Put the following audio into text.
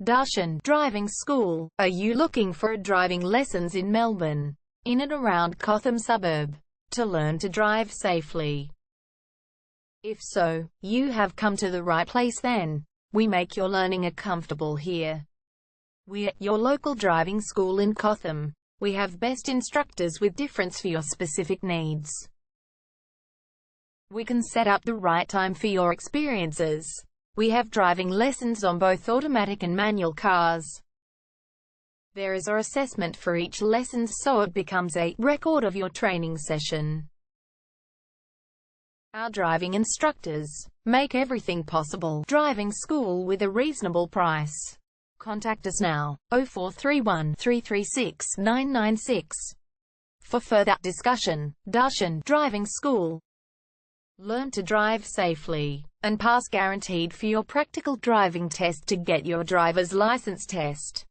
Darshan Driving School. Are you looking for driving lessons in Melbourne, in and around Cotham suburb, to learn to drive safely? If so, you have come to the right place then. We make your learning comfortable here. We're your local driving school in Cotham. We have best instructors with difference for your specific needs. We can set up the right time for your experiences. We have driving lessons on both automatic and manual cars. There is an assessment for each lesson, so it becomes a record of your training session. Our driving instructors make everything possible. Driving school with a reasonable price. Contact us now, 0431 336 996. For further discussion. Darshan Driving School. Learn to drive safely and pass guaranteed for your practical driving test to get your driver's license test.